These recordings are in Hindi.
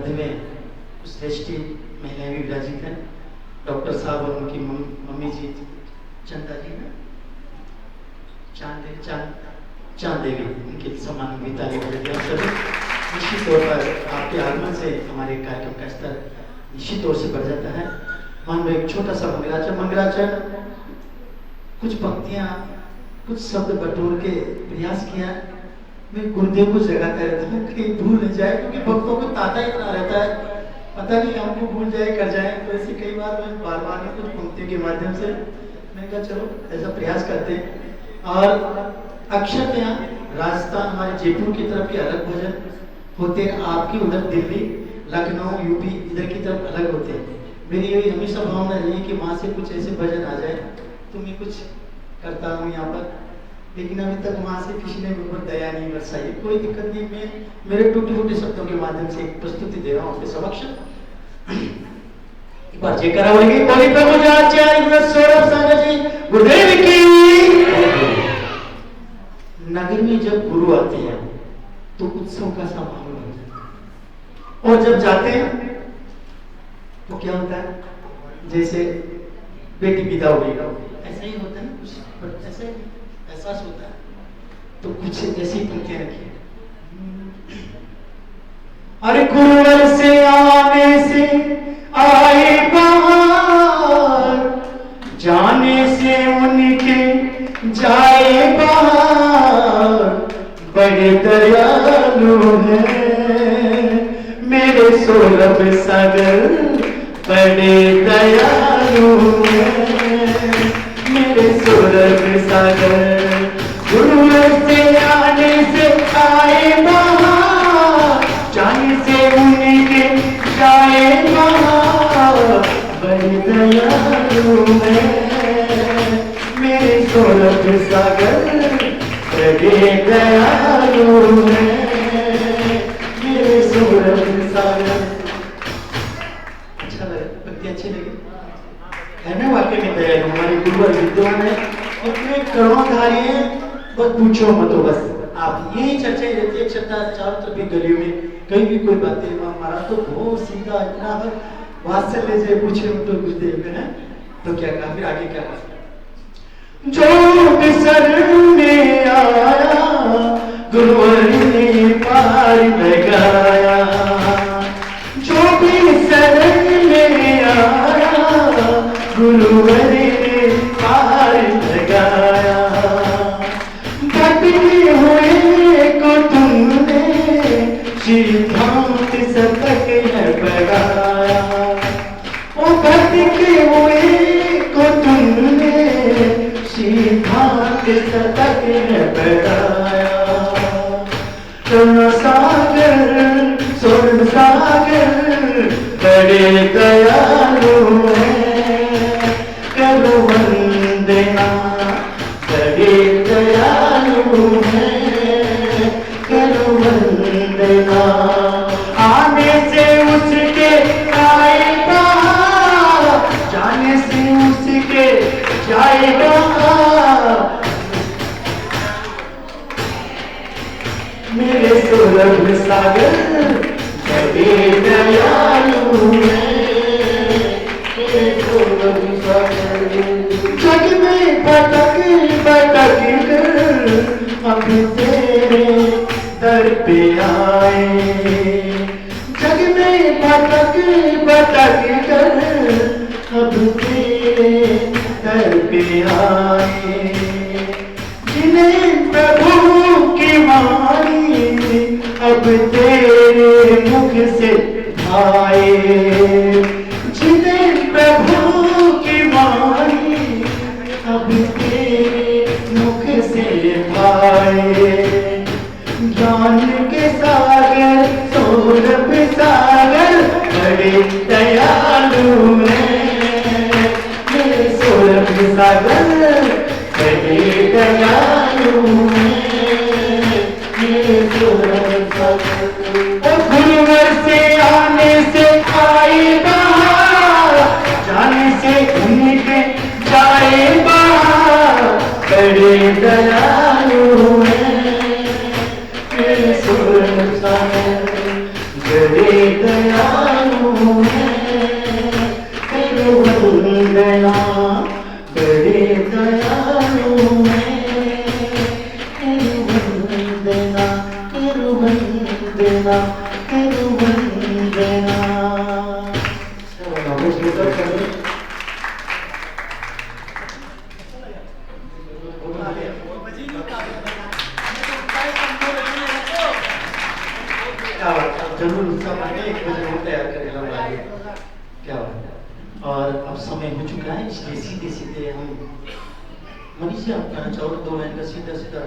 मध्य में कुछ श्रेष्ठी महिलाएं भी विराजित हैं। डॉक्टर साहब और उनकी मम्मी जी चंदा जी ना चांद देवी, उनके सम्मान में ताली बजाते हैं सभी। निश्चित तौर पर आपके आगमन से हमारे कार्यक्रम का स्तर निश्चित तौर से बढ़ जाता है। मान लो एक छोटा सा मंगलाचरण कुछ पंक्तियां कुछ शब्द बटोर के प्रयास किया। मैं गुरुदेव को जगाता रहता हूँ कहीं भूल न जाए, क्योंकि भक्तों को ताता इतना रहता है, पता नहीं हमको भूल जाए कर जाए। तो ऐसे कई बार मैं बार बार कुछ पंक्तियों के माध्यम से मैं कहा चलो ऐसा प्रयास करते हैं। और अक्षर यहाँ राजस्थान हमारे जयपुर की तरफ के अलग भजन होते हैं, आपके उधर दिल्ली लखनऊ यूपी इधर की तरफ अलग होते हैं। मेरी यही हमेशा भावना रही कि वहाँ से कुछ ऐसे भजन आ जाए तो मैं कुछ करता हूँ यहाँ पर, लेकिन अभी तक वहाँ से किसी ने मेरे पर दया नहीं बरसाई। कोई दिक्कत नहीं, मैं मेरे टूटे फूटे शब्दों के माध्यम से एक प्रस्तुति दे रहा हूँ आपके समक्ष। एक बार जयकारा बोलेंगे बोली प्रभुजाचार्य सौरभ सागर जी गुरुदेव की। नगर में जब गुरु आते हैं तो उत्सव का सा माहौल होता है, और जब जाते हैं तो क्या होता है, जैसे बेटी विदा हो गई ऐसा ही होता है ना कुछ, ऐसे एहसास होता है। तो कुछ ऐसी पंक्तियां रखी, अरे गुरुवर से आने से आए बाहर, जाने से उनके जाए बाहर, बड़े दयालु हैं मेरे सौरभ सागर, बड़े दयालु हैं मेरे सौरभ सागर। गुरु से आने से आए बाहर, जाने से उनके जाए बाहर, बड़े दयालु हैं मेरे सौरभ सागर, बड़े दयालु हैं मेरे सौरभ सागर। अच्छा लगे, भक्ति अच्छी लगी है ना? वाकई में दयालु हमारे गुरुवर विद्वान है, इतने करुणाधारी हैं, बस पूछो मत। तो बस आप यही चर्चा रहती है छठा चारों तरफ गलियों में, कहीं भी कोई बातें हमारा तो बहुत सीधा इतना वात्सल्य से पूछे तो गुरुदेव है। तो क्या कहा फिर आगे क्या कहा, जो शरण में आया गुरुवर ने पार लगाया, जो भी शरण में आया गुरुवर ने पार लगाया, भटके हुए को तुमने सिद्धांत सतक है बढ़ाया, ओ भटके हुए को तुमने सिद्धांत सतक है बढ़ाया। सागर स्वर्ग सागर बड़े दयालु हैं, करो वंदना बड़े दयालु हैं, करो वंदना। आने से उसके आएगा, जाने से उसके जाएगा, मेरे सौरभ सागर बड़े दयालु हैं मेरे सौरभ सागर। जग में भटक भटक कर अब तेरे दर पे आए, जग में भटक भटक कर अब तेरे दर पे आए, जिन्हें प्रभु की वाणी अब तेरे मुख से आए, जिन्हें प्रभु की वाणी अब तेरे मुख से आए, ज्ञान के सागर सौरभ सागर बड़े दयालु हैं मेरे सौरभ सागर, बड़े दयालु हैं मेरे सौरभ सागर। गुरुवर से आने से आए बाहर, जाने से उनके जाए बाहर, बड़े दयालु हैं मेरे सौरभ सागर, बड़े दयालु लीजिए, आप कहना चाहो 2 लाइन का सीधा सीधा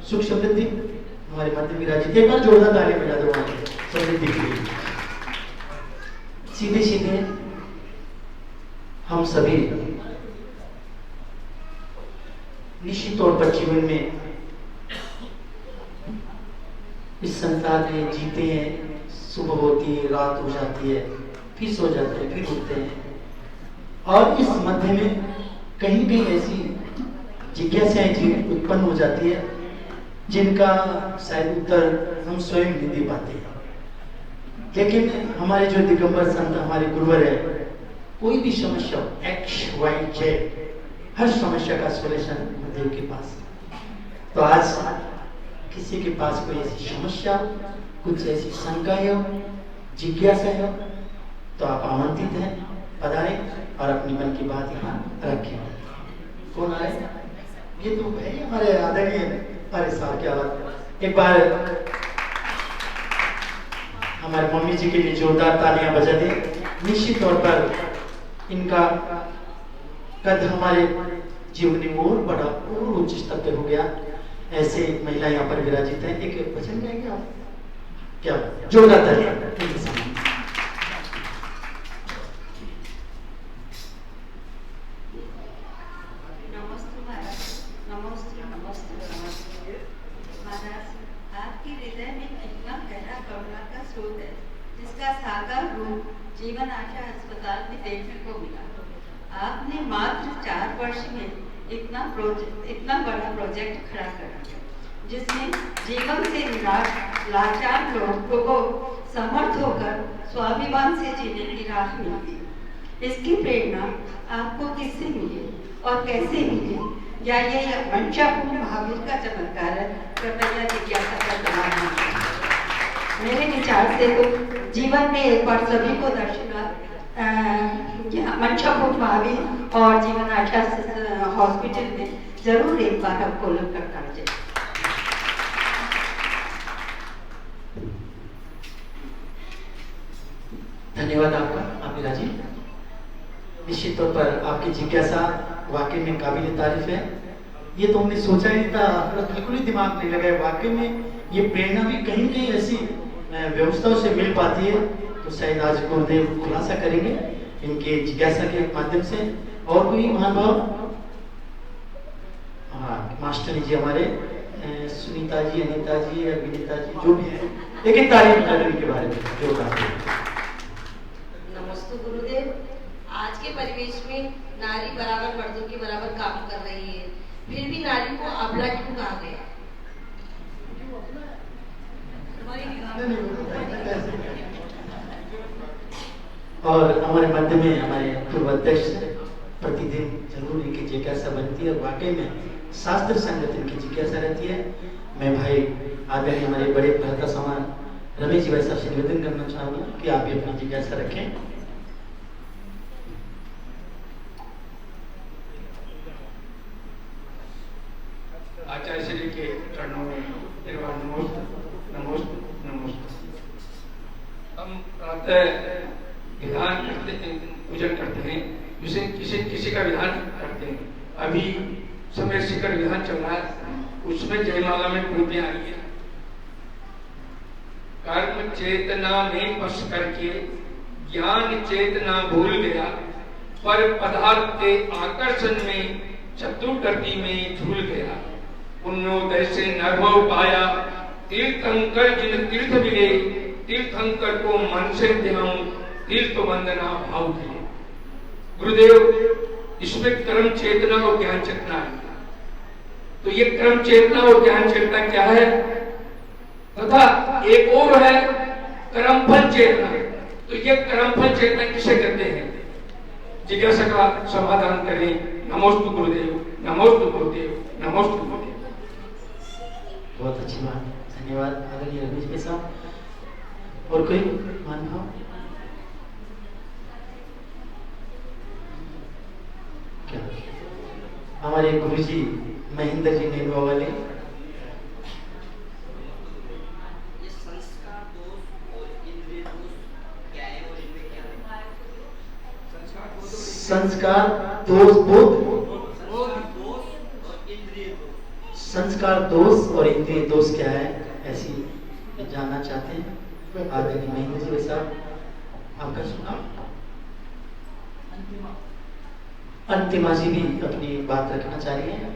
सुख समृद्धि हमारे मध्य में विराजित। एक बार जोरदार ताली बजा दो वहां समृद्धि के लिए। सीधे सीधे हम सभी निश्चित तौर पर जीवन में इस संसार में जीते हैं, सुबह होती है, रात हो जाती है, फिर सो जाते हैं, फिर उठते हैं, और इस मध्य में कहीं कहीं ऐसी जिज्ञासाएं उत्पन्न हो जाती है जिनका शायद उत्तर हम स्वयं नहीं दे पाते हैं। लेकिन हमारे जो दिगंबर संत हमारे गुरुवर है, कोई भी समस्या XYZ हर समस्या का सॉल्यूशन गुरुदेव के पास। तो आज किसी के पास कोई ऐसी समस्या, कुछ ऐसी शंकाएं हो, जिज्ञासा हो, तो आप आमंत्रित हैं, पधारें और अपनी मन की बात यहाँ रखें। कौन आए? ये तो है हमारे आदरणीय। अरे साहब क्या बात। एक बार हमारे मम्मी जी के लिए जोरदार तालियां बजा दें। निश्चित तौर पर इनका कद हमारे जीवन में और बड़ा और उच्च स्तर पे हो गया। ऐसे महिला यहाँ पर विराजित है। एक वचन गाएंगे आप? क्या जोरदार तालियां। जीवन आशा अस्पताल में देखने को मिला। आपने मात्र 4 वर्ष में इतना बड़ा प्रोजेक्ट खड़ा करा, जिसमें जीवन से निराश लाचार लोगों को समर्थ होकर स्वाभिमान से जीने की राह मिली। इसकी प्रेरणा आपको किससे मिली और कैसे मिली? या ये मंशापूर्ण महावीर का चमत्कार है? कृपया जिज्ञासा का जवाब दीजिए। मेरे विचार से तो जीवन में एक बार सभी को दर्शनार्थ मंशापूर्ण महावीर और जीवन आशा हॉस्पिटल में जरूर एक बार अवलोकन करना चाहिए। धन्यवाद आपका, आमिरा जी। निश्चित तौर पर आपकी जिज्ञासा वाकई में काबिल तारीफ है। ये तो हमने सोचा ही नहीं था, बिल्कुल ही दिमाग नहीं लगा। वाकई में ये प्रेरणा भी कहीं कहीं ऐसी व्यवस्थाओं से मिल पाती है। तो शायद आज गुरुदेव खुलासा करेंगे इनके जिज्ञासा के माध्यम से। और कोई महानुभाव? हाँ, मास्टर जी हमारे सुनीता जी, अनीता जी, अभिनीता जी, जो भी है, लेकिन तारीफ करें इनके बारे में जो बात है। नमस्ते गुरुदेव। आज के परिवेश में नारी बराबर मर्दों के बराबर काम कर रही है, फिर भी नारी को अबला क्यों कहा गया? और हमारे मध्य में हमारे पूर्व अध्यक्ष प्रतिदिन जरूर इनकी जिज्ञासा बनती है। वाकई में शास्त्र संगत इनकी जिज्ञासा रहती है। मैं भाई आदरणीय हमारे बड़े भ्राता समान रमेश जी भाई साहब से निवेदन करना चाहूंगा कि आप भी अपनी जिज्ञासा रखें। आचार्य श्री के चरणों में नमोस्त नमोस्त नमोस्त। हम प्रातः विधान करते हैं, पूजन करते हैं, किसी का विधान करते हैं। अभी समय शिखर विधान चल रहा है, उसमें जयमाला में कृतियां आई है। कर्म चेतना में बस करके ज्ञान चेतना भूल गया, पर पदार्थ के आकर्षण में चतुर्गति में झूल गया। पुण्योदय से नर्भव पाया तीर्थंकर जिन तीर्थ मिले, तीर्थंकर को मन से ध्यान तीर्थ वंदना भाव किए। गुरुदेव, इसमें कर्म चेतना और ज्ञान चेतना है। तो ये कर्म चेतना और ज्ञान चेतना क्या है? तथा एक और है कर्मफल चेतना। तो ये कर्मफल चेतना किसे कहते हैं? जिज्ञासा का समाधान करें। नमोस्तु गुरुदेव, नमोस्तु गुरुदेव, नमोस्तु गुरुदेव। बहुत अच्छी बात, धन्यवाद आदरणीय रमेश के साथ। और कोई महानुभाव? क्या हमारे गुरुजी महेंद्र जी नेनुआ वाले संस्कार दोष बोध संस्कार दोष और इंद्रिय दोष क्या है, ऐसी जानना चाहते हैं। आदरणीय महेंद्र जी साहब, आपका सुना। अंतिमा जी भी अपनी बात रखना चाह रही हैं।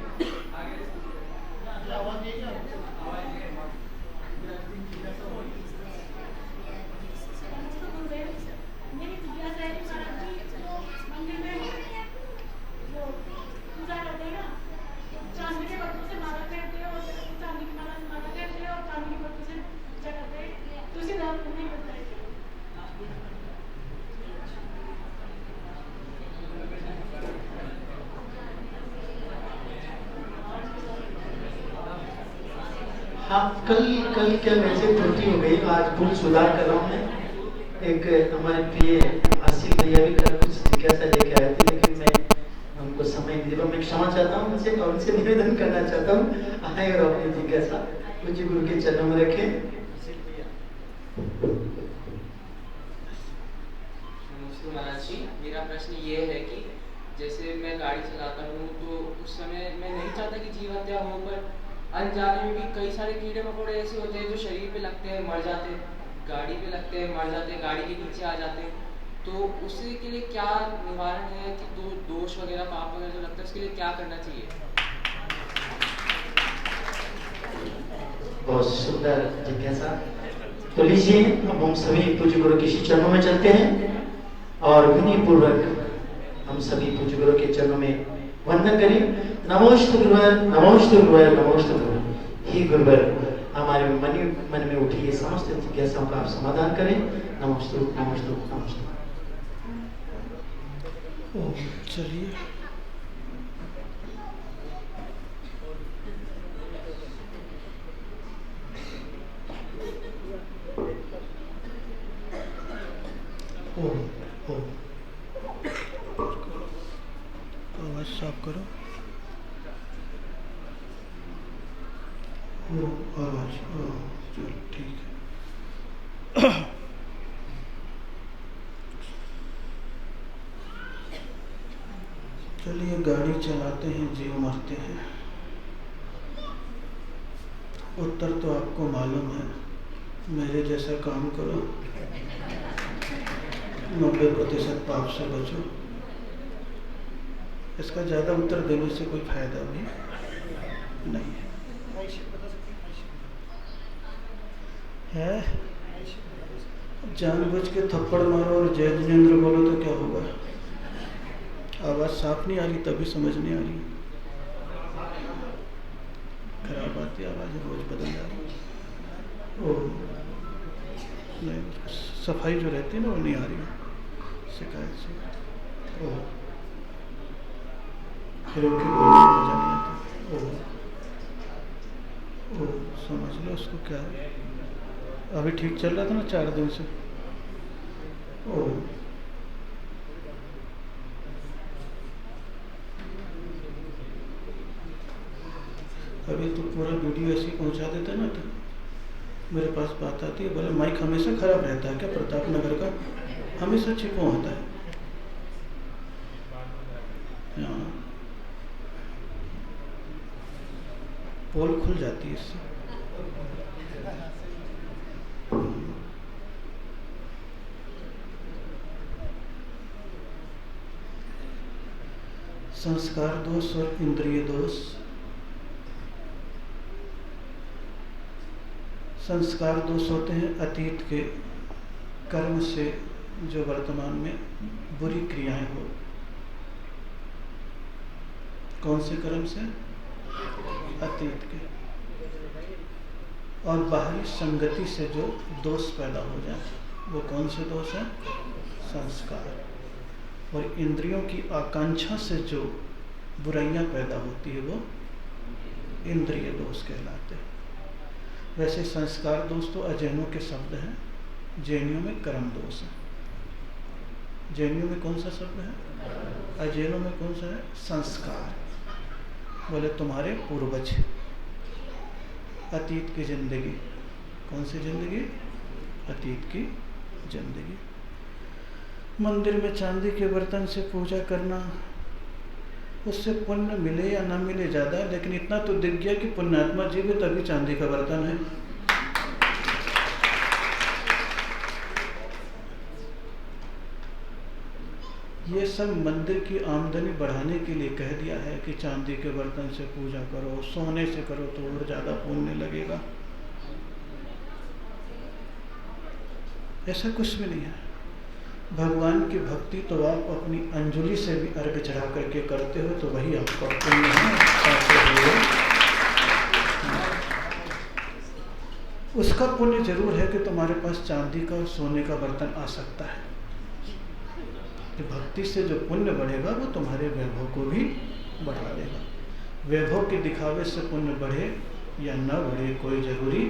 हाँ, कल क्या मेरे से त्रुटि हो गई, आज फुल सुधार कर रहा हूँ मैं। एक हमारे प्रिय आसिफ भैया भी कल कुछ जिज्ञासा लेके आए थे, लेकिन मैं उनको समय नहीं दे रहा। मैं क्षमा चाहता हूँ उनसे, और उनसे निवेदन करना चाहता हूँ, आए और अपनी जिज्ञासा पूज्य गुरु के चरणों में रखें। महाराज जी, मेरा प्रश्न ये है कि जैसे मैं गाड़ी चलाता हूँ तो उस समय मैं नहीं चाहता कि जीव हत्या हो, पर अनजाने में भी कई सारे कीड़े मकोड़े ऐसे होते हैं जो शरीर पे लगते हैं मर जाते हैं, गाड़ी पे लगते हैं मर जाते हैं, गाड़ी के नीचे आ जाते हैं। तो उसके के लिए क्या निवारण है कि दोष वगैरह पाप वगैरह जो लगता है उसके लिए क्या करना चाहिए? बहुत सुंदर जिज्ञासा। तो लीजिए, अब हम सभी पूज्य गुरु के चरणों में चलते हैं और विनय पूर्वक हम सभी पूज्य गुरु के चरणों में वंदन करें। नमोस्तु गुरुवर, नमोस्तु गुरुवर, नमोस्तु गुरुवर। हे गुरुवर, हमारे मन में उठी ये समस्त जिज्ञासाओं का आप समाधान करें। नमोस्तु नमोस्तु नमोस्तु। चलिए, आवाज साफ करो। आवाज, चलो ठीक है। चलिए, गाड़ी चलाते हैं जीव मरते हैं। उत्तर तो आपको मालूम है, मेरे जैसा काम करो, 90% पाप से बचो। इसका ज़्यादा उत्तर देने से कोई फायदा भी नहीं है। जानबूझ के थप्पड़ मारो और जय जिनेंद्र बोलो तो क्या होगा? आवाज़ साफ नहीं आ रही, तभी समझ नहीं आ रही। खराब आती आवाज़, रोज बदल जा रही। ओ नहीं, सफाई जो रहती है ना वो नहीं आ रही शिकायत से। ओ फिर उनकी बोलने में मजा नहीं आता। ओ समझ लो उसको क्या है। अभी ठीक चल रहा था ना 4 दिन से। ओ अभी तो पूरा वीडियो ऐसे ही पहुंचा देता ना, तो मेरे पास बात आती है, बोले माइक हमेशा खराब रहता है क्या प्रताप नगर का? हमेशा छिपा होता है। हाँ, पोल खुल जाती है इससे। संस्कार दोष और इंद्रिय दोष। संस्कार दोष होते हैं अतीत के कर्म से जो वर्तमान में बुरी क्रियाएं हो। कौन से कर्म से? अतीत के। और बाहरी संगति से जो दोष पैदा हो जाए, वो कौन से दोष हैं? संस्कार। और इंद्रियों की आकांक्षा से जो बुराइयां पैदा होती है वो इंद्रिय दोष कहलाते हैं। वैसे संस्कार दोष तो अजैनों के शब्द हैं, जैनियों में कर्म दोष है। जैनियों में कौन सा शब्द है? अजैनों में कौन सा है? संस्कार। बोले तुम्हारे पूर्वज, अतीत की जिंदगी। कौन सी जिंदगी? अतीत की जिंदगी। मंदिर में चांदी के बर्तन से पूजा करना, उससे पुण्य मिले या ना मिले ज़्यादा, लेकिन इतना तो दिख गया कि पुण्यात्मा जी भी तभी चांदी का बर्तन है। ये सब मंदिर की आमदनी बढ़ाने के लिए कह दिया है कि चांदी के बर्तन से पूजा करो, सोने से करो तो और ज़्यादा पुण्य लगेगा। ऐसा कुछ भी नहीं है। भगवान की भक्ति तो आप अपनी अंजलि से भी अर्घ चढ़ा करके करते हो तो वही आपका पुण्य है। उसका पुण्य जरूर है कि तुम्हारे पास चांदी का और सोने का बर्तन आ सकता है। कि भक्ति से जो पुण्य बढ़ेगा वो तुम्हारे वैभव को भी बढ़ा देगा। वैभव के दिखावे से पुण्य बढ़े या न बढ़े कोई जरूरी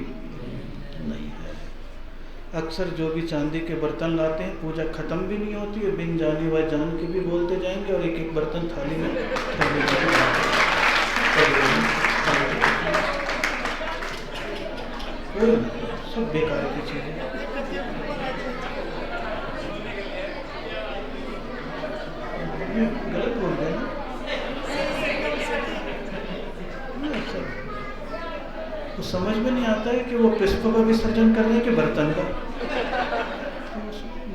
नहीं है। अक्सर जो भी चांदी के बर्तन लाते हैं पूजा खत्म भी नहीं होती है, बिन जाने व जान के भी बोलते जाएंगे और एक एक बर्तन थाली में सब बेकार की चीजें। गलत बोल रहे हैं ना, तो समझ में नहीं आता है कि वो पुष्प का विसर्जन कर रहे हैं कि बर्तन का।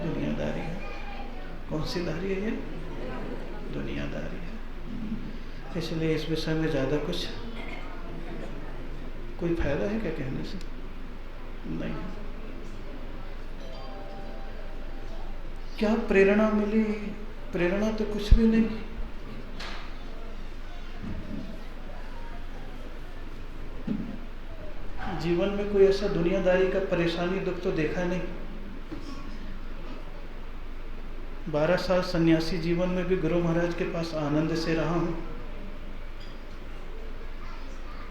दुनियादारी है। कौन सी दारी है ये? दुनियादारी है। इसलिए इस विषय में ज़्यादा कुछ कोई फायदा है क्या कहने से? नहीं। क्या प्रेरणा मिली? प्रेरणा तो कुछ भी नहीं। जीवन में कोई ऐसा दुनियादारी का परेशानी दुख तो देखा नहीं। 12 साल सन्यासी जीवन में भी गुरु महाराज के पास आनंद से रहा हूँ।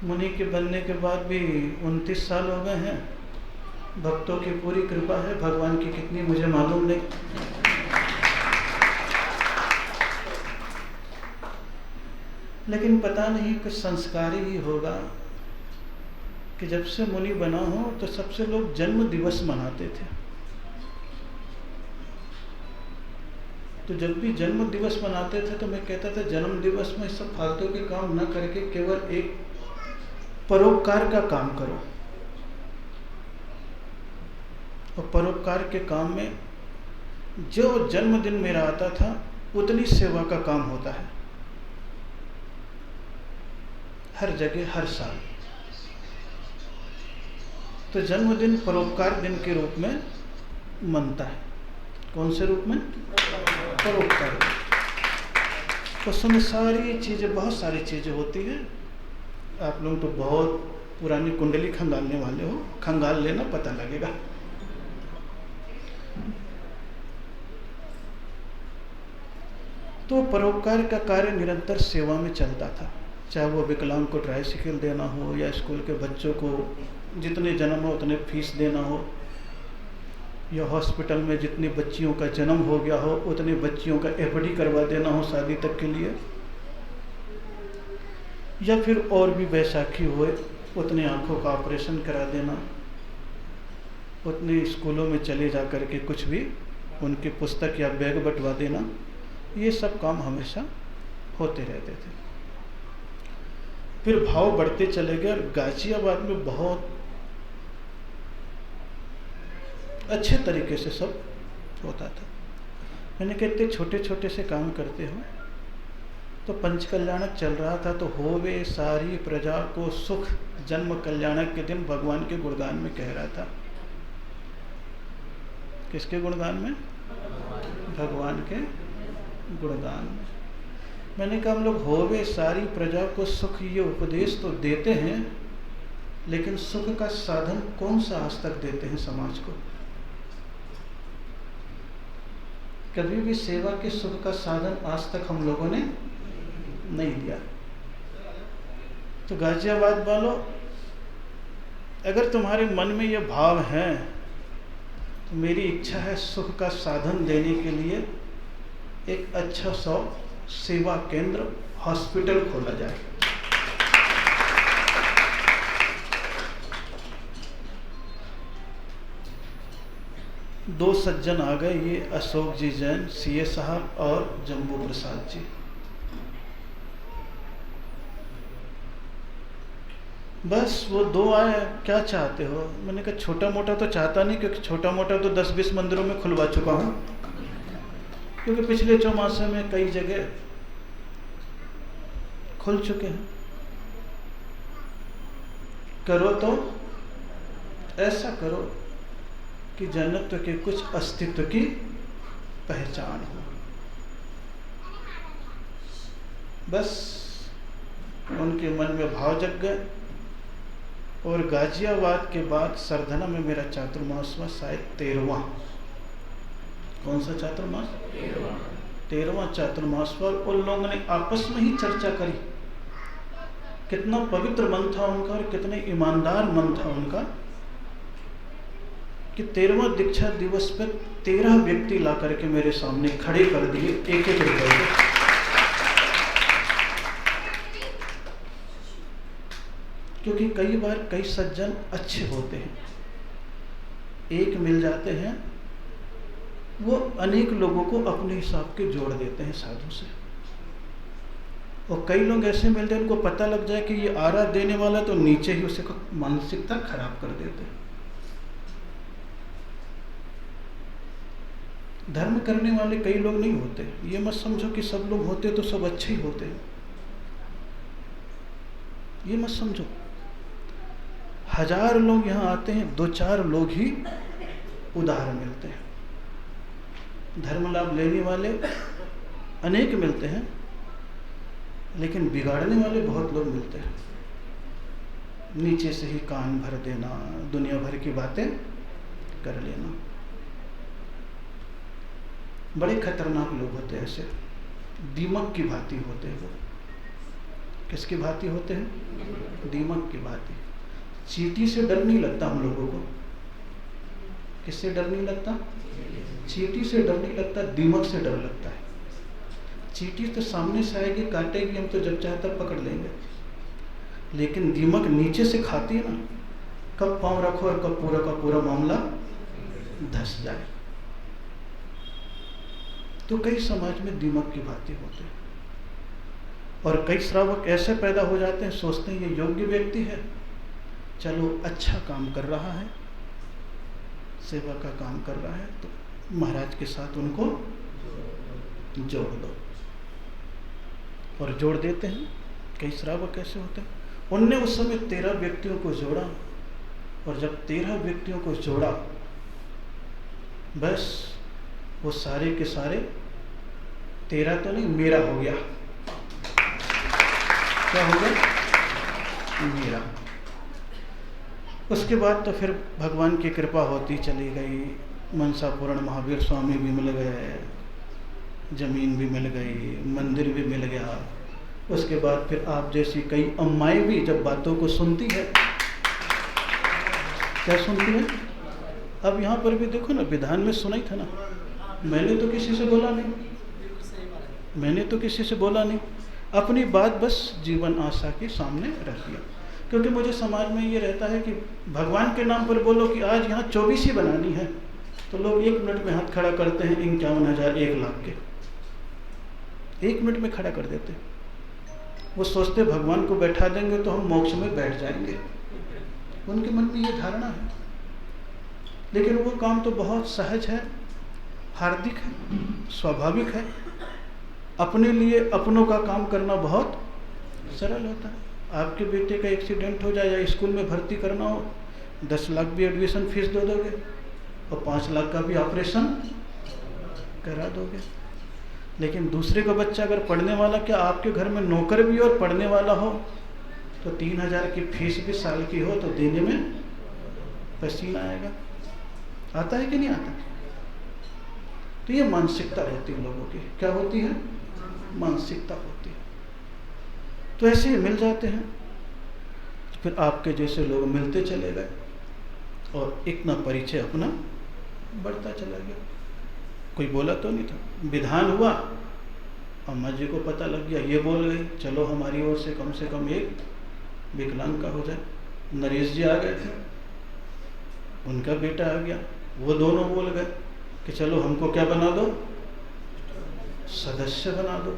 मुनि के बनने के बाद भी 29 साल हो गए हैं। भक्तों की पूरी कृपा है, भगवान की कितनी मुझे मालूम नहीं। लेकिन पता नहीं कुछ संस्कारी ही होगा कि जब से मुनि बना हो तो सबसे लोग जन्म दिवस मनाते थे। तो जब भी जन्म दिवस मनाते थे तो मैं कहता था जन्म दिवस में सब फालतू के काम न करके केवल एक परोपकार का काम करो। और परोपकार के काम में जो जन्मदिन मेरा आता था उतनी सेवा का काम होता है, हर जगह हर साल। तो जन्मदिन परोपकार दिन के रूप में मनता है। कौन से रूप में? परोपकार। उस समय सारी चीज़ें, बहुत सारी चीज़ें होती हैं। आप लोग तो बहुत पुरानी कुंडली खंगालने वाले हो, खंगाल लेना पता लगेगा। तो परोपकार का कार्य निरंतर सेवा में चलता था। चाहे वो विकलांग को ट्राइसिकल देना हो या स्कूल के बच्चों को जितने जन्म हो उतने फीस देना हो, या हॉस्पिटल में जितनी बच्चियों का जन्म हो गया हो उतनी बच्चियों का एफडी करवा देना हो शादी तक के लिए, या फिर और भी बैसाखी हुए उतने आँखों का ऑपरेशन करा देना, उतने स्कूलों में चले जा कर के कुछ भी उनकी पुस्तक या बैग बंटवा देना। ये सब काम हमेशा होते रहते थे। फिर भाव बढ़ते चले गए और गाजियाबाद में बहुत अच्छे तरीके से सब होता था। मैंने कहते छोटे छोटे से काम करते हो। तो पंच कल्याणक चल रहा था तो होवे सारी प्रजा को सुख, जन्म कल्याणक के दिन भगवान के गुणगान में कह रहा था। किसके गुणगान में? भगवान के गुणगान में। मैंने कहा हम लोग होवे सारी प्रजा को सुख ये उपदेश तो देते हैं, लेकिन सुख का साधन कौन सा आज तक देते हैं समाज को? कभी भी सेवा के सुख का साधन आज तक हम लोगों ने नहीं दिया। तो गाजियाबाद वालों, अगर तुम्हारे मन में ये भाव है तो मेरी इच्छा है सुख का साधन देने के लिए एक अच्छा सा सेवा केंद्र, हॉस्पिटल खोला जाए। दो सज्जन आ गए, ये अशोक जी जैन, सीए साहब और जम्बू प्रसाद जी। बस वो 2 आए, क्या चाहते हो? मैंने कहा छोटा मोटा तो चाहता नहीं, क्योंकि छोटा मोटा तो 10-20 मंदिरों में खुलवा चुका हूँ, क्योंकि पिछले चौमासे में कई जगह खुल चुके हैं। करो तो ऐसा करो कि जन्नत के कुछ अस्तित्व की पहचान हो। बस उनके मन में भाव जग गए। और गाजियाबाद के बाद सरधना में मेरा चातुर्मास हुआ, शायद 13वां। कौन सा चातुर्मास? 13वां चातुर्मास हुआ। उन लोगों ने आपस में ही चर्चा करी, कितना पवित्र मन था उनका और कितने ईमानदार मन था उनका, कि 13वां दीक्षा दिवस पर 13 व्यक्ति ला करके मेरे सामने खड़े कर दिए, एक एक रुपए के। क्योंकि कई बार कई सज्जन अच्छे होते हैं, एक मिल जाते हैं, वो अनेक लोगों को अपने हिसाब के जोड़ देते हैं साधु से। और कई लोग ऐसे मिलते हैं, उनको पता लग जाए कि ये आरा देने वाला, तो नीचे ही उसे मानसिकता खराब कर देते हैं। धर्म करने वाले कई लोग नहीं होते, ये मत समझो कि सब लोग होते तो सब अच्छे ही होते हैं, ये मत समझो। 1000 लोग यहाँ आते हैं, 2-4 लोग ही उदार मिलते हैं। धर्म लाभ लेने वाले अनेक मिलते हैं, लेकिन बिगाड़ने वाले बहुत लोग मिलते हैं। नीचे से ही कान भर देना, दुनिया भर की बातें कर लेना। बड़े खतरनाक लोग होते हैं ऐसे, दीमक की भांति होते हैं वो। किसकी भांति होते हैं? दीमक की भांति। चींटी से डर नहीं लगता हम लोगों को। किससे डर नहीं लगता? चींटी से डर नहीं लगता, दीमक से डर लगता है। चींटी तो सामने से आएगी, काटेगी, हम तो जब चाहे तब पकड़ लेंगे। लेकिन दीमक नीचे से खाती है ना, कब पाँव रखो और कब पूरा का पूरा मामला धस जाए। तो कई समाज में दीमक की भांति होते हैं। और कई श्रावक ऐसे पैदा हो जाते हैं, सोचते हैं ये योग्य व्यक्ति है, चलो अच्छा काम कर रहा है, सेवा का काम कर रहा है, तो महाराज के साथ उनको जोड़ दो। और जोड़ देते हैं। कई श्रावक ऐसे होते हैं। उनने उस समय 13 व्यक्तियों को जोड़ा, और जब 13 व्यक्तियों को जोड़ा, बस वो सारे के सारे 13 तो नहीं, मेरा हो गया। क्या हो गया? मेरा। उसके बाद तो फिर भगवान की कृपा होती चली गई। मनसापूर्ण महावीर स्वामी भी मिल गए, जमीन भी मिल गई, मंदिर भी मिल गया। उसके बाद फिर आप जैसी कई अम्माएं भी जब बातों को सुनती है, क्या सुनती है? अब यहाँ पर भी देखो ना, विधान में सुना ही था ना, मैंने तो किसी से बोला नहीं, मैंने तो किसी से बोला नहीं, अपनी बात बस जीवन आशा के सामने रख दिया। क्योंकि मुझे समाज में ये रहता है कि भगवान के नाम पर बोलो कि आज यहाँ 24 ही बनानी है, तो लोग 1 मिनट में हाथ खड़ा करते हैं, 51,000 1 लाख के 1 मिनट में खड़ा कर देते हैं। वो सोचते भगवान को बैठा देंगे तो हम मोक्ष में बैठ जाएंगे, उनके मन में ये धारणा है। लेकिन वो काम तो बहुत सहज है, हार्दिक है, स्वाभाविक है। अपने लिए अपनों का काम करना बहुत सरल होता है। आपके बेटे का एक्सीडेंट हो जाए या स्कूल में भर्ती करना हो, 10 लाख भी एडमिशन फीस दे दोगे और 5 लाख का भी ऑपरेशन करा दोगे। लेकिन दूसरे का बच्चा अगर पढ़ने वाला, क्या आपके घर में नौकर भी और पढ़ने वाला हो, तो 3,000 की फीस भी साल की हो तो देने में पसीना आएगा। आता है कि नहीं आता? तो ये मानसिकता होती है लोगों की। क्या होती है? मानसिकता होती है। तो ऐसे ही मिल जाते हैं। तो फिर आपके जैसे लोग मिलते चले गए और इतना परिचय अपना बढ़ता चला गया। कोई बोला तो नहीं था, विधान हुआ, अम्मा जी को पता लग गया, ये बोल गई, चलो हमारी ओर से कम एक विकलांग का हो जाए। नरेश जी आ गए थे, उनका बेटा आ गया, वो दोनों बोल गए कि चलो हमको क्या बना दो? सदस्य बना दो।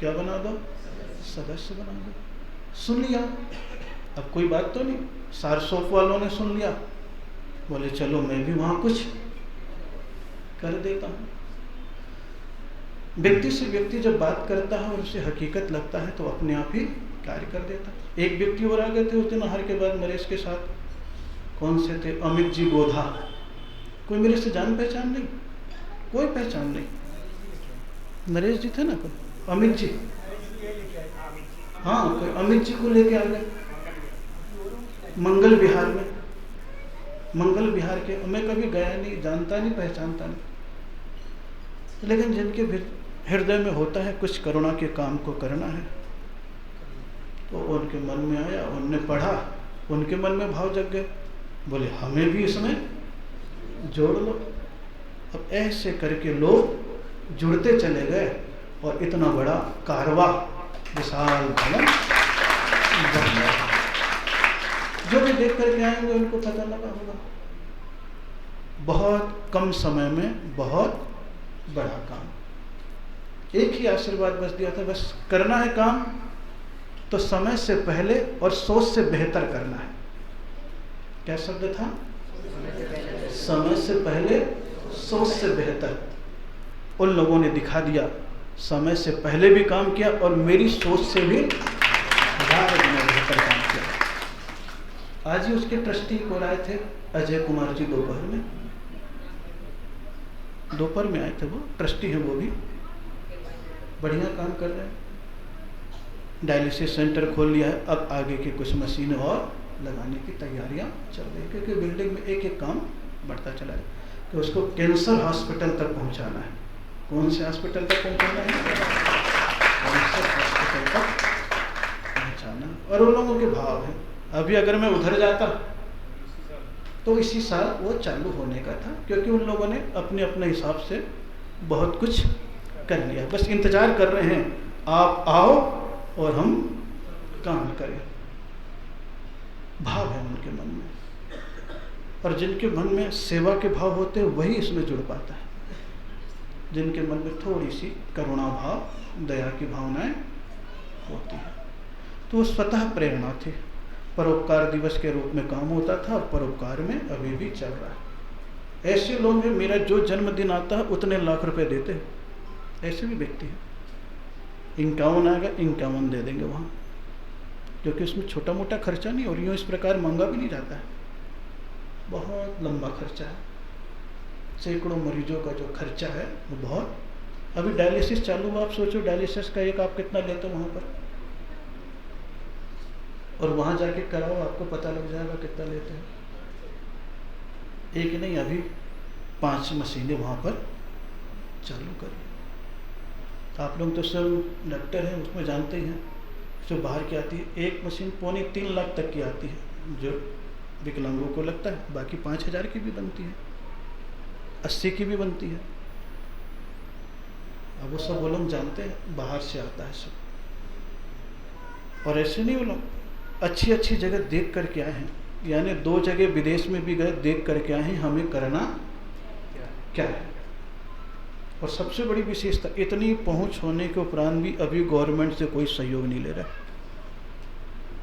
क्या बना दो? सदस्य बना दो। सुन लिया, अब कोई बात तो नहीं, सारसोफ वालों ने सुन लिया, बोले चलो मैं भी वहाँ कुछ कर देता हूँ। व्यक्ति से व्यक्ति जब बात करता है और उसे हकीकत लगता है तो अपने आप ही कार्य कर देता है। एक व्यक्ति और आ गए थे उस दिन आहार के बाद नरेश के साथ, कौन से थे, अमित जी गोधा। कोई मेरे से जान पहचान नहीं, कोई पहचान नहीं। नरेश जी थे ना, कोई अमित जी, हाँ कोई अमित जी को लेके आ गए मंगल विहार में। मंगल विहार के, मैं कभी गया नहीं, जानता नहीं, पहचानता नहीं, लेकिन जिनके हृदय में होता है कुछ करुणा के काम को करना है, तो उनके मन में आया, उनने पढ़ा, उनके मन में भाव जग गए, बोले हमें भी इसमें जोड़ लो। अब ऐसे करके लोग जुड़ते चले गए और इतना बड़ा कारवा, विशाल भवन बन गया। जो भी देख करके आएंगे उनको पता लगा होगा, बहुत कम समय में बहुत बड़ा काम। एक ही आशीर्वाद बस दिया था, बस करना है काम तो समय से पहले और सोच से बेहतर करना है। क्या शब्द था? समय से पहले सोच से बेहतर। उन लोगों ने दिखा दिया, समय से पहले भी काम किया और मेरी सोच से भी बेहतर काम किया। आज ही उसके ट्रस्टी को आए थे अजय कुमार जी, दोपहर में आए थे, वो ट्रस्टी हैं, वो भी बढ़िया काम कर रहे हैं। डायलिसिस सेंटर खोल लिया है, अब आगे की कुछ मशीनें और लगाने की तैयारियां चल रही है, क्योंकि बिल्डिंग में एक एक काम बढ़ता चला है कि उसको कैंसर हॉस्पिटल तक पहुंचाना है। कौन से हॉस्पिटल तक पहुंचाना है? कैंसर हॉस्पिटल तक पहुंचाना। और उन लोगों के भाव है, अभी अगर मैं उधर जाता तो इसी साल वो चालू होने का था, क्योंकि उन लोगों ने अपने अपने हिसाब से बहुत कुछ कर लिया, बस इंतजार कर रहे हैं आप आओ और हम काम करें। भाव है उनके मन में, और जिनके मन में सेवा के भाव होते हैं वही इसमें जुड़ पाता है। जिनके मन में थोड़ी सी करुणा भाव, दया की भावनाएं होती है, तो वो स्वतः प्रेरणा थी। परोपकार दिवस के रूप में काम होता था, परोपकार में अभी भी चल रहा है। ऐसे लोग हैं, मेरा जो जन्मदिन आता है उतने लाख रुपए देते हैं, ऐसे भी व्यक्ति हैं। 51 आएगा, 51 दे देंगे वहाँ, क्योंकि उसमें छोटा मोटा खर्चा नहीं, और यूँ इस प्रकार महंगा भी नहीं जाता है, बहुत लंबा खर्चा है। सैकड़ों मरीजों का जो खर्चा है वो बहुत। अभी डायलिसिस चालू हुआ, आप सोचो डायलिसिस का एक आप कितना लेते हो वहाँ पर, और वहाँ जाके कराओ, आपको पता लग जाएगा कितना लेते हैं। एक नहीं, अभी 5 मशीनें वहाँ पर चालू करिए। आप लोग तो सब डॉक्टर हैं, उसमें जानते ही हैं, जो बाहर की आती है एक मशीन 3.25 लाख तक की आती है, जो विकलांगों को लगता है। बाकी 5,000 की भी बनती है, 80 की भी बनती है। अब वो सब वो लोग जानते हैं, बाहर से आता है सब। और ऐसे नहीं, वो लोग अच्छी अच्छी जगह देख करके आए हैं, यानी 2 जगह विदेश में भी गए, देख करके आए हैं हमें करना क्या है। और सबसे बड़ी विशेषता, इतनी पहुंच होने के उपरांत भी अभी गवर्नमेंट से कोई सहयोग नहीं ले रहा।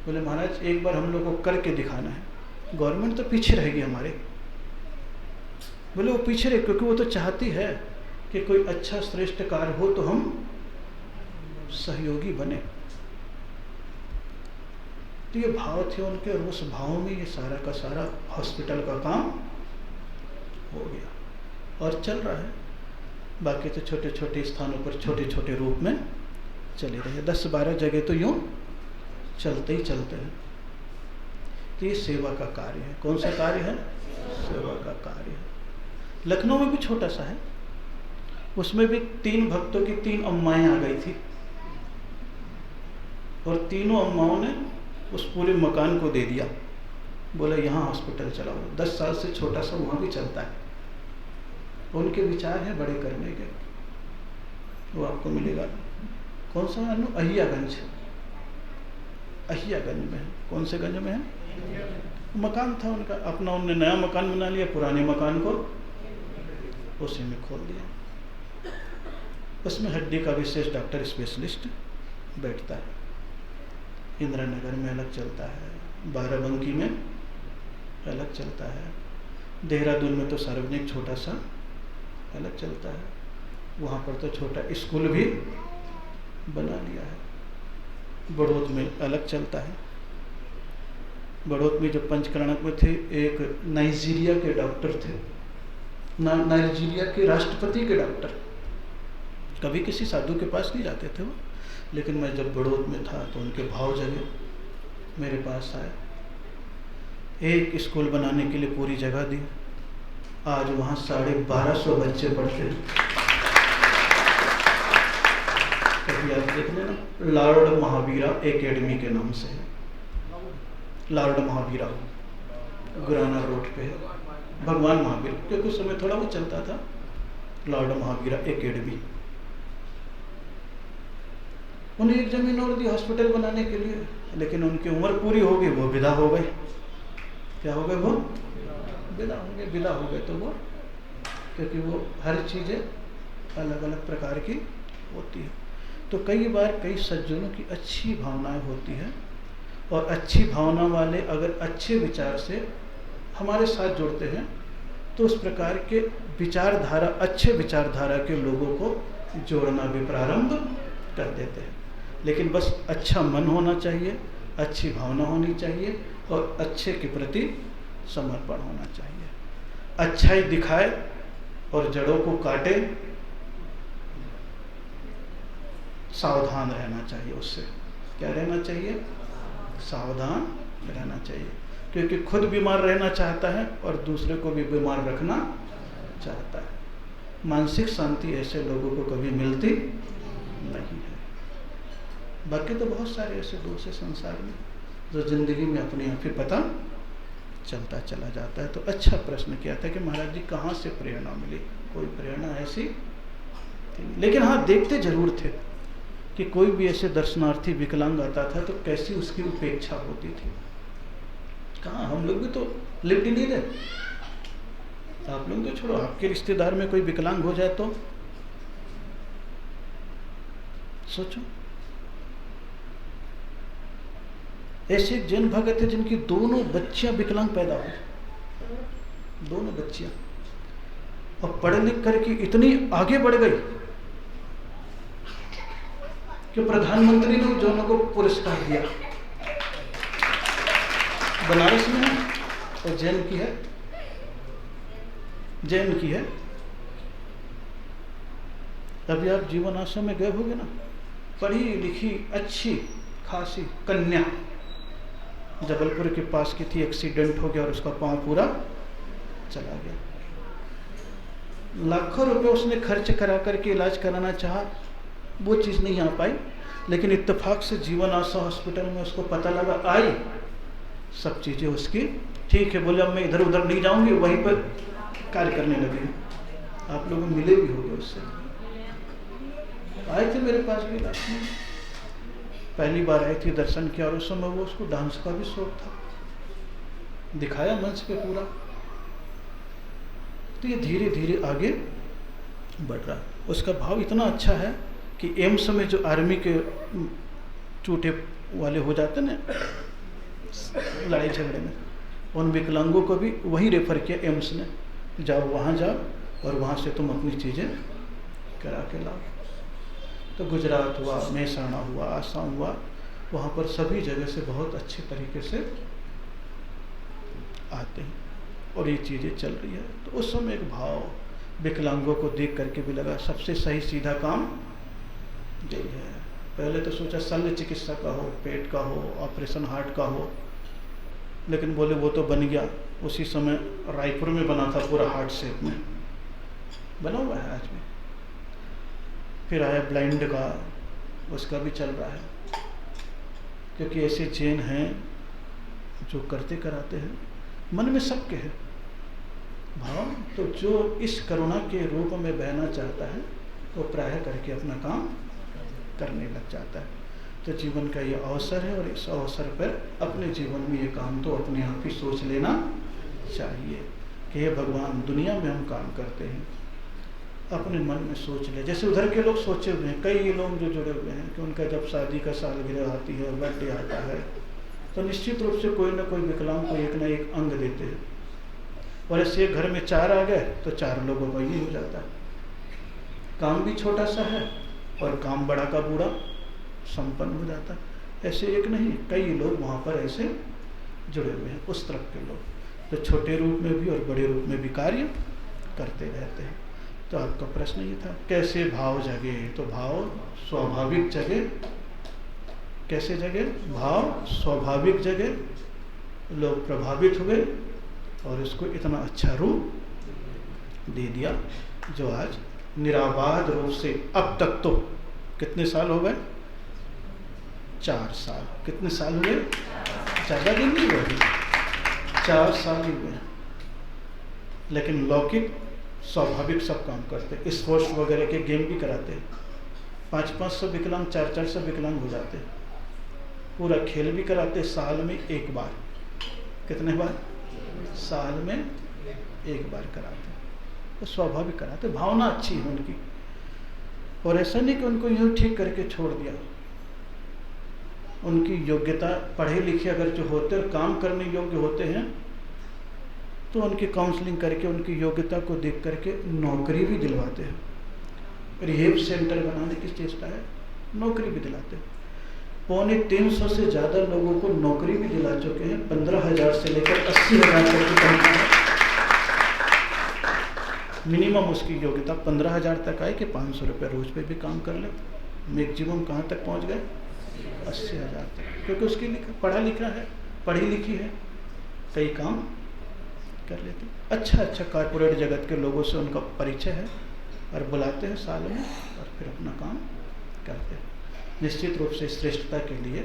बोले महाराज एक बार हम लोग को करके दिखाना है, गवर्नमेंट तो पीछे रहेगी हमारे। बोले वो पीछे रहे, क्योंकि वो तो चाहती है कि कोई अच्छा श्रेष्ठ कार्य हो तो हम सहयोगी बने। तो ये भाव थे उनके, और उस भाव में ये सारा का सारा हॉस्पिटल का काम हो गया और चल रहा है। बाकी तो छोटे छोटे स्थानों पर छोटे छोटे रूप में चले रहे, 10-12 जगह तो यूँ चलते ही चलते हैं। तो ये सेवा का कार्य है। कौन सा कार्य है? सेवा का कार्य है। लखनऊ में भी छोटा सा है, उसमें भी 3 भक्तों की 3 अम्माएं आ गई थी, और तीनों अम्माओं ने उस पूरे मकान को दे दिया, बोला यहाँ हॉस्पिटल चलाओ। 10 साल से छोटा सा वहाँ भी चलता है। उनके विचार हैं बड़े करने के, वो आपको मिलेगा। कौन सा है? अहियागंज, अहियागंज में है। कौन से गंज में है? मकान था उनका अपना, उन्होंने नया मकान बना लिया, पुराने मकान को उसी में खोल दिया। उसमें हड्डी का विशेष डॉक्टर स्पेशलिस्ट बैठता है। इंदिरा नगर में अलग चलता है, बाराबंकी में अलग चलता है, देहरादून में तो सार्वजनिक छोटा सा अलग चलता है, वहाँ पर तो छोटा स्कूल भी बना लिया है। बड़ौत में अलग चलता है। बड़ौत में जब पंचकर्णक में थे, एक नाइजीरिया के डॉक्टर थे, नाइजीरिया के राष्ट्रपति के डॉक्टर, कभी किसी साधु के पास नहीं जाते थे वो, लेकिन मैं जब बड़ौत में था तो उनके भाव जगे, मेरे पास आए, एक स्कूल बनाने के लिए पूरी जगह दी। आज वहाँ 1250 बच्चे पढ़ते हैं। कभी आप देख लेना, लॉर्ड महावीरा एकेडमी के नाम से है, लॉर्ड महावीरा, गुराना रोड पे है, भगवान महावीर, क्योंकि उस समय थोड़ा वो चलता था, लॉर्ड महावीरा एकेडमी। उन्हें एक जमीन और दी हॉस्पिटल बनाने के लिए, लेकिन उनकी उम्र पूरी हो गई, वो विदा हो गए। क्या हो गए? वो विदा हो गए। विदा हो गए तो वो, क्योंकि वो हर चीज़ें अलग अलग प्रकार की होती है। तो कई बार कई सज्जनों की अच्छी भावनाएं होती हैं, और अच्छी भावना वाले अगर अच्छे विचार से हमारे साथ जुड़ते हैं तो उस प्रकार के विचारधारा, अच्छे विचारधारा के लोगों को जोड़ना भी प्रारंभ कर देते हैं। लेकिन बस अच्छा मन होना चाहिए, अच्छी भावना होनी चाहिए, और अच्छे के प्रति समर्पण होना चाहिए। अच्छाई दिखाए और जड़ों को काटे, सावधान रहना चाहिए उससे। क्या रहना चाहिए? सावधान रहना चाहिए, क्योंकि खुद बीमार रहना चाहता है और दूसरे को भी बीमार रखना चाहता है। मानसिक शांति ऐसे लोगों को कभी मिलती नहीं है। बाकी तो बहुत सारे ऐसे दोस्त हैं संसार में जो जिंदगी में अपने आप ही पता चलता चला जाता है। तो अच्छा प्रश्न किया था कि महाराज जी कहाँ से प्रेरणा मिली? कोई प्रेरणा ऐसी थी, लेकिन हाँ देखते जरूर थे कि कोई भी ऐसे दर्शनार्थी विकलांग आता था तो कैसी उसकी उपेक्षा होती थी। कहाँ, हम लोग भी तो लिफ्ट ही नहीं दे। आप लोग तो छोड़ो, आपके रिश्तेदार में कोई विकलांग हो जाए तो सोचो। ऐसे एक जैन भगत है जिनकी दोनों बच्चियां विकलांग पैदा हुई, दोनों बच्चियां, और पढ़ लिख करके इतनी आगे बढ़ गई कि प्रधानमंत्री ने उन दोनों को पुरस्कार दिया। बनारस में है और जैन की है, जैन की है। अभी आप जीवन आश्रम में गए होंगे ना, पढ़ी लिखी अच्छी खासी कन्या, जबलपुर के पास की थी, एक्सीडेंट हो गया और उसका पांव पूरा चला गया। लाखों रुपए उसने खर्च करा करके इलाज कराना चाहा, वो चीज़ नहीं आ पाई। लेकिन इत्तेफाक से जीवन आशा हॉस्पिटल में उसको पता लगा, आई, सब चीज़ें उसकी ठीक है। बोले अब मैं इधर उधर नहीं जाऊंगी, वहीं पर कार्य करने लगे। आप लोग मिले भी होंगे उससे, आए थे मेरे पास भी इलाज में, पहली बार आई थी, दर्शन किया, और उस समय वो उसको डांस का भी शौक था, दिखाया मंच पे पूरा। तो ये धीरे धीरे आगे बढ़ रहा है। उसका भाव इतना अच्छा है कि एम्स में जो आर्मी के चूटे वाले हो जाते ना लड़ाई झगड़े में, उन विकलांगों को भी वहीं रेफर किया एम्स ने, जाओ वहाँ जाओ और वहाँ से तुम अपनी चीज़ें करा के लाओ। तो गुजरात हुआ, मेहसाणा हुआ, आसाम हुआ, वहाँ पर सभी जगह से बहुत अच्छे तरीके से आते हैं और ये चीज़ें चल रही है। तो उस समय एक भाव विकलांगों को देख करके भी लगा सबसे सही सीधा काम यही है। पहले तो सोचा शल्य चिकित्सा का हो, पेट का हो, ऑपरेशन हार्ट का हो, लेकिन बोले वो तो बन गया। उसी समय रायपुर में बना था पूरा हार्ट शेप में, बना हुआ है आज भी। फिर आया ब्लाइंड का, उसका भी चल रहा है, क्योंकि ऐसे जैन हैं जो करते कराते हैं, मन में सबके है भाव। तो जो इस करुणा के रूप में बहना चाहता है वो प्रायः करके अपना काम करने लग जाता है। तो जीवन का ये अवसर है, और इस अवसर पर अपने जीवन में ये काम तो अपने आप ही सोच लेना चाहिए कि हे भगवान, दुनिया में हम काम करते हैं, अपने मन में सोच ले। जैसे उधर के लोग सोचे हुए हैं, कई लोग जो जुड़े हुए हैं कि उनका जब शादी का सालगिरह आती है, बर्थडे आता है, तो निश्चित रूप से कोई ना कोई विकलांग को एक ना एक अंग देते हैं, और ऐसे घर में 4 आ गए तो 4 लोगों का ये हो जाता है। काम भी छोटा सा है और काम बड़ा का बूढ़ा संपन्न हो जाता है। ऐसे एक नहीं, कई लोग वहाँ पर ऐसे जुड़े हुए हैं, उस तरफ के लोग तो छोटे रूप में भी और बड़े रूप में भी कार्य करते रहते हैं। तो आपका प्रश्न ये था कैसे भाव जगे, तो भाव स्वाभाविक जगे। कैसे जगे? भाव स्वाभाविक जगे, लोग प्रभावित हुए और इसको इतना अच्छा रूप दे दिया जो आज निराबाध रूप से, अब तक तो कितने साल हो गए? 4 साल। कितने साल हुए? ज़्यादा दिन नहीं हुए, 4 साल ही हुए। लेकिन लौकिक स्वाभाविक सब काम करते, स्पोर्ट्स वगैरह के गेम भी कराते हैं। 500-500 विकलांग, 400-400 विकलांग हो जाते, पूरा खेल भी कराते साल में 1 बार। कितने बार? साल में 1 बार कराते, तो स्वाभाविक कराते, भावना अच्छी है उनकी। और ऐसा नहीं कि उनको यूँ ठीक करके छोड़ दिया। उनकी योग्यता, पढ़े लिखे अगर जो होते और काम करने योग्य होते हैं तो उनकी काउंसलिंग करके उनकी योग्यता को देख करके नौकरी भी दिलवाते हैं। रिहेब सेंटर बनाने की चेष्टा है, नौकरी भी दिलाते हैं। 350 से ज़्यादा लोगों को नौकरी भी दिला चुके हैं। 15,000 से लेकर 80,000 तक की तनख्वाह। मिनिमम उसकी योग्यता 15,000 तक आए कि 500 रुपये रोज पे भी काम कर ले। मैक्सिमम कहाँ तक पहुँच गए? 80,000 तक, क्योंकि उसकी पढ़ा लिखा है, पढ़ी लिखी है, कई काम कर लेते। अच्छा कॉर्पोरेट जगत के लोगों से उनका परिचय है और बुलाते हैं साल में और फिर अपना काम करते हैं। निश्चित रूप से श्रेष्ठता के लिए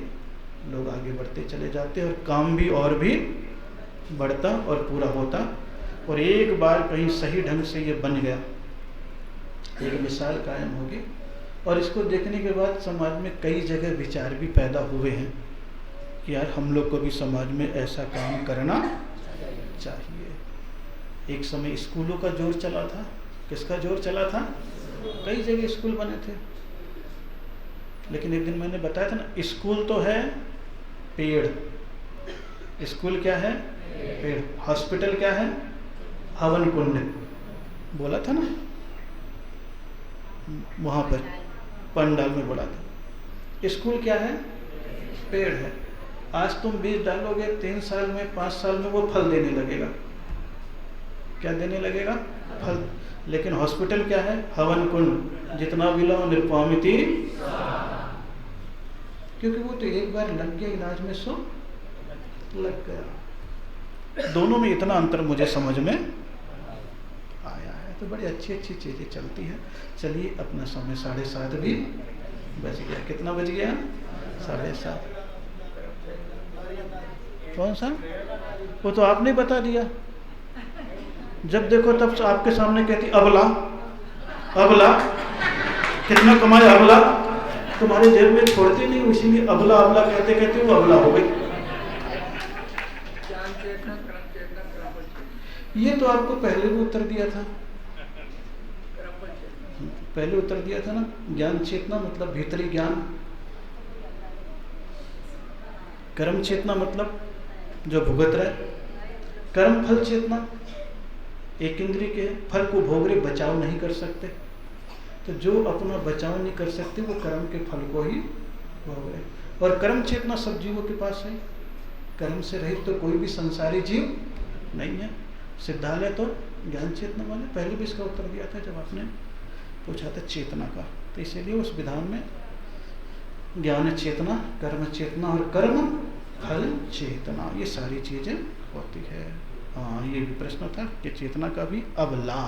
लोग आगे बढ़ते चले जाते हैं और काम भी और भी बढ़ता और पूरा होता। और एक बार कहीं सही ढंग से ये बन गया, एक मिसाल कायम होगी, और इसको देखने के बाद समाज में कई जगह विचार भी पैदा हुए हैं कि यार हम लोग को भी समाज में ऐसा काम करना चाहिए। एक समय स्कूलों का जोर चला था। किसका जोर चला था? कई जगह स्कूल बने थे, लेकिन एक दिन मैंने बताया था ना, स्कूल तो है पेड़, स्कूल क्या है? पेड़। हॉस्पिटल क्या है? हवन कुंड। बोला था ना वहाँ पर पंडाल में बोला था। स्कूल क्या है? पेड़ है। आज तुम बीज डालोगे, 3 साल में 5 साल में वो फल देने लगेगा। क्या देने लगेगा? फल। लेकिन हॉस्पिटल क्या है? हवन कुंड। जितना विलो निरुपमिति, क्योंकि वो तो एक बार लग गया इलाज में, सो लग गया। दोनों में इतना अंतर मुझे समझ में आया है। तो बड़ी अच्छी चीज़ें चलती हैं। चलिए, अपना समय 7:30 भी बज गया। कितना बज गया? 7:30। कौन सा? वो तो आपने बता दिया। जब देखो तब आपके सामने कहती अबला अबला, कितना कमाए अबला, तुम्हारे जेब में छोड़ती नहीं, इसीलिए अबला अबला कहते कहते वो अबला हो गई। ये तो आपको पहले भी उत्तर दिया था, पहले उत्तर दिया था ना। ज्ञान चेतना मतलब भीतरी ज्ञान, कर्म चेतना मतलब जो भुगत रहे, कर्म फल चेतना एक इंद्रिय के फल को भोग रहे, बचाव नहीं कर सकते। तो जो अपना बचाव नहीं कर सकते वो कर्म के फल को ही भोग रहे। और कर्म चेतना सब जीवों के पास है। कर्म से रहित तो कोई भी संसारी जीव नहीं है। सिद्धालय तो ज्ञान चेतना वाले, पहले भी इसका उत्तर दिया था जब आपने पूछा था चेतना का। तो इसीलिए उस विधान में ज्ञान चेतना, कर्म चेतना और कर्म फल चेतना, ये सारी चीजें होती है। हाँ, ये भी प्रश्न था कि चेतना का भी अबला,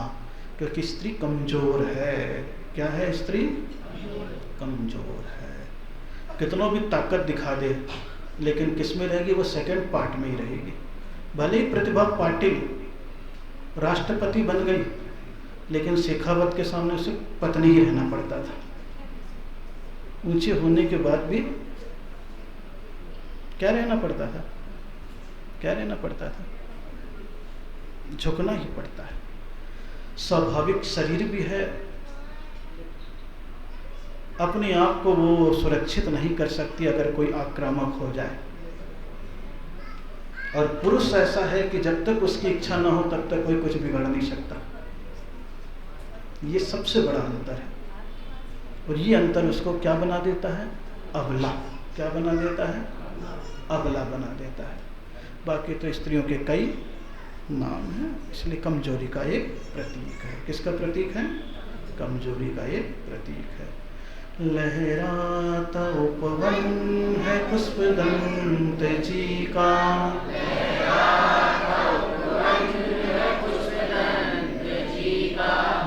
क्योंकि स्त्री कमजोर है। क्या है? स्त्री कमजोर है। कितनों भी ताकत दिखा दे, लेकिन किस में रहेगी? वो सेकंड पार्ट में ही रहेगी। भले ही प्रतिभा पाटिल राष्ट्रपति बन गई, लेकिन शेखावत के सामने उसे पत्नी ही रहना पड़ता था। ऊंचे होने के बाद भी क्या रहना पड़ता था? क्या रहना पड़ता था? झुकना ही पड़ता है। स्वाभाविक शरीर भी है, अपने आप को वो सुरक्षित नहीं कर सकती अगर कोई आक्रामक हो जाए। और पुरुष ऐसा है कि जब तक उसकी इच्छा ना हो तब तक कोई कुछ बिगड़ नहीं सकता। ये सबसे बड़ा अंतर है। और ये अंतर उसको क्या बना देता है? अबला। क्या बना देता है? अबला बना देता है। बाकी तो स्त्रियों के कई नाम हैं, इसलिए कमजोरी का एक प्रतीक है। किसका प्रतीक है? कमजोरी का एक प्रतीक है। लहराता उपवन है पुष्पदंत जी का,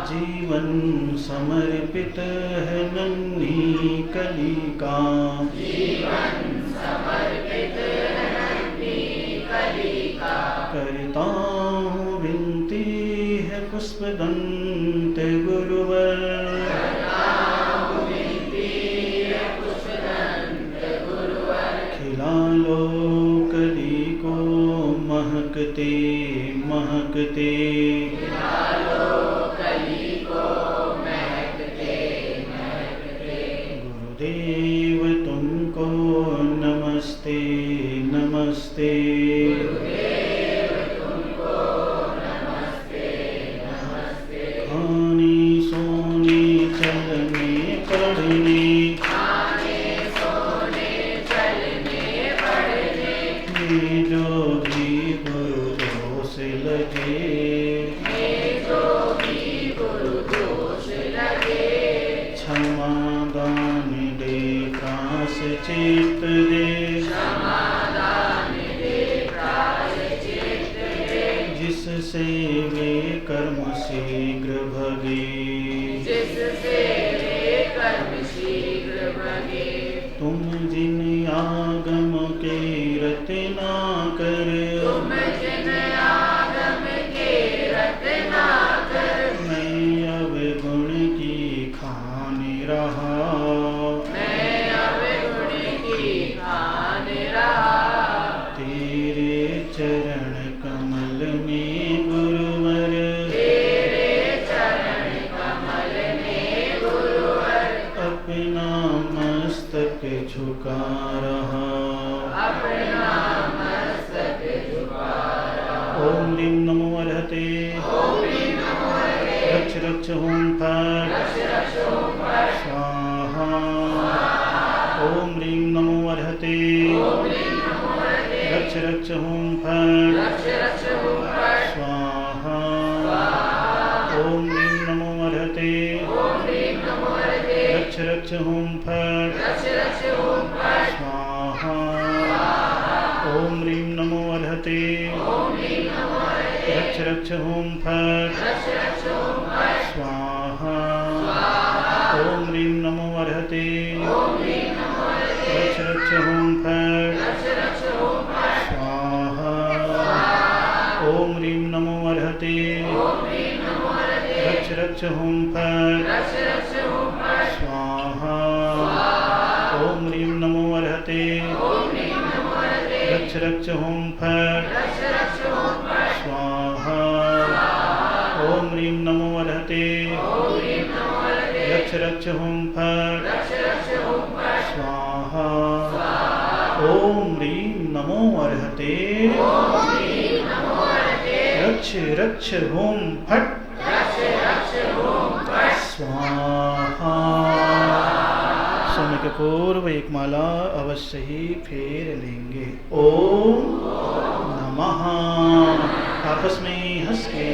जीवन समर्पित है नन्ही कली का, करता हूँ विनती है पुष्पदंत गुरुवर, खिला लो कली को महकते महकते, गुरुदेव तुमको नमस्ते नमस्ते, खाने सोने चलने पढ़ने, ये जो भी गुरु से लगे, क्षमा दान दे प्रायश्चित दे, जिससे वे कर्म शीघ्र भगे, तुम जिन आगम के रतना कर, मैं अब गुण की खाने रहा, तेरे चरण कमल में गुरुवर, अपना मस्तक झुका रहा, ओम ह्रीं नमो अर्हते, रक्ष रक्ष होम फट स्वाहा, ओम ह्रीं नमो अर्हते, रक्ष रक्ष होम फट स्वाहा, ओम ह्रीं नमो अर्हते, रक्ष रक्ष होम फट स्वाहा, ओम ह्रीं नमो अर्हते, रक्ष रक्ष होम फट स्वाहा, ओम ह्रीं नमो अर्हते, रक्ष रक्ष होम फट स्वाहा, ओम ह्रीं नमो अर्हते, रक्ष रक्ष होम फट स्वाहा, ओम ह्रीं नमो अर्हते, रक्ष रक्ष होम फट स्वाहा, ओम ह्रीं नमो अर्हते, रक्ष रक्ष होम फट स्वाहा, ओम ह्रीं नमो अर्हते, रक्ष रक्ष होम फट स्वाहा। सोने के पूर्व एक माला अवश्य ही फेर लेंगे। ओम नमः। आपस में हंस के